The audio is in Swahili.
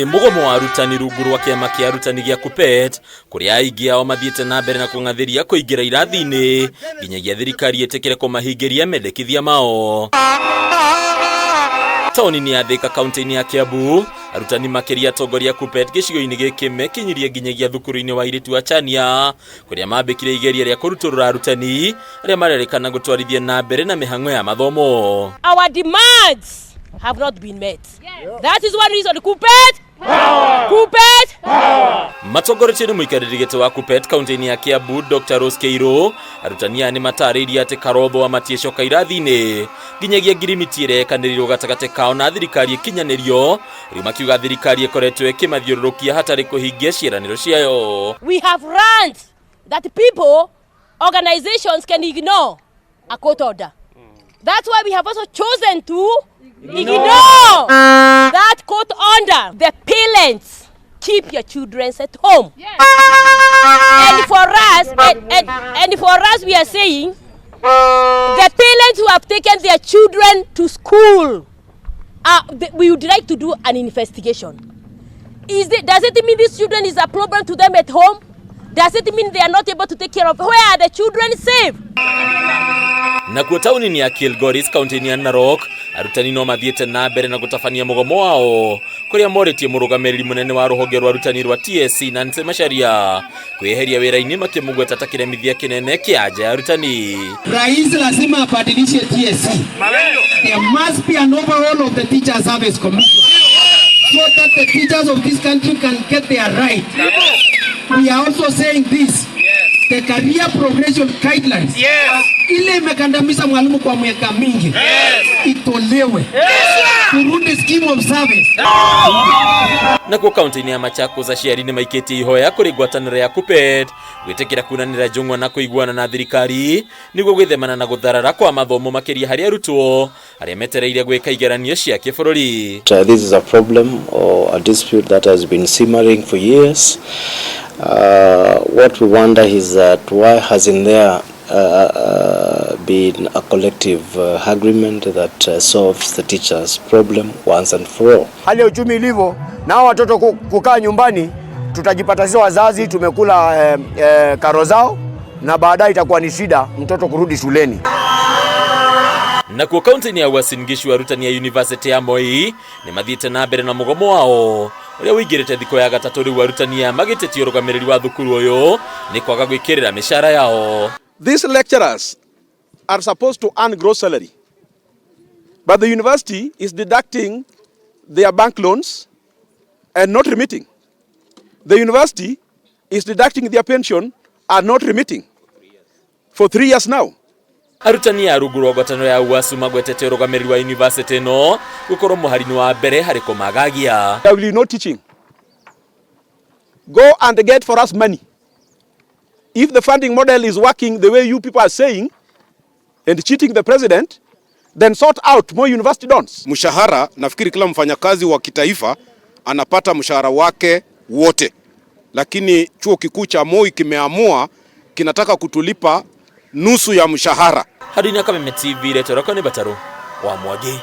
ni mugomo wa arutani rungu rwa kiama kia arutani gia KUPPET kuria aingi ao mathiite na mbere na kungathiria kuingira irathi-ini nginyagia thirikari etekere kumahingiria mendekithia mao. Taoni-ini ya THIKA kaunti-ini ya KIAMBU arutani makiria Atongoria KUPPET gicigo-ini giki mekinyirie nginyagia thukuru-ini wa irithi wa Chania kuria mambikire igeria ria kuruturura arutani aria marerikana gutwarithia na mbere na mihang'o ya mathomo. Our demands have not been met. That is one reason KUPPET Matongoretie ni muikariri gete wa KUPPET kaunti-ini ya KIAMBU Dr. Rose Keiro arutania ni matariria ati karotho wa matiecoka irathi-ini nginyagia ngirimiti irekaniririo gatagate kao na thirikari ikinyanirio riu makiuga thirikari ikoretwo ikimathiururukia hatari kuhingia ciiraniro ciayo. We have learned that people, organizations can ignore a court order. That's why we have also chosen to ignore that court order. The parents, keep your children at home. Yes. And for us, we are saying the parents who have taken their children to school, we would like to do an investigation. Does it mean these children is a problem to them at home? Does it mean they are not able to take care of? Where are the children safe? Na kuo tauni-ini ya Kilgoris kaunti-ini ya Narok arutani no mathiite na mbere na gutafania mugomo wao kuria moritie murugamiriri munene wa ruhonge rwa arutani rwa TSC na Macharia kweheria wira-ini makimugweta ta kiremithia kinene kia anja ya arutani. Rais lazima abadilishe TSC. There must be an overhaul of the Teacher Service Commission so that the teachers of this country can get their right. We are also saying this. The career progression guidelines. Ile imekandamiza mwalimu kwa miaka mingi. Itolewe. Kurudi scheme of service. Na kwa kaunti-ini ya Machakos aciari ni maiketi ihoya kuri ngwataniro ya KUPPET gwitikira kunanira jungwa na kuiguana na thirikari niguo gwithemana na gutharara kwa mathomo makiria hari arutwo aria metereire gwika igeranio cia kibururi. This is a problem or a dispute that has been simmering for years. What we wonder is that why hasn't there been a collective agreement that solves the teachers' problem once and for all. Hali ya uchumi ilivyo na watoto kukaa nyumbani, tutajipata sisi wazazi tumekula karo zao na baadaye itakuwa ni shida mtoto kurudi shuleni. Na kwa kaunti-ini ya Uasin Gishu arutani ya University ya Moi ni mathiite na mbere na mugomo wao uria wigirite thiko ya gatatu riu arutani ya magitetie urugamiriri wa thukuru uyu ni kwaga gwikirira mishara yao. These lecturers are supposed to earn gross salary, but the university is deducting their bank loans and not remitting. The university is deducting their pension and not remitting for 3 years now. Arutani ya rungu rwa ngwataniro ya UASU magwetete urugamiriri wa university no gukorwo muharini wa mbere hari kumagagia. There will be no teaching. Go and get for us money. If the funding model is working the way you people are saying and cheating the president, then sort out more university dons. Mshahara, nafikiri kila mfanyakazi wa kitaifa anapata mshahara wake wote. Lakini chuo kikuu cha Moi kimeamua kinataka kutulipa nusu ya mshahara. Hadini ya Kameme TV leto rako ni Bataru wa Mwagi.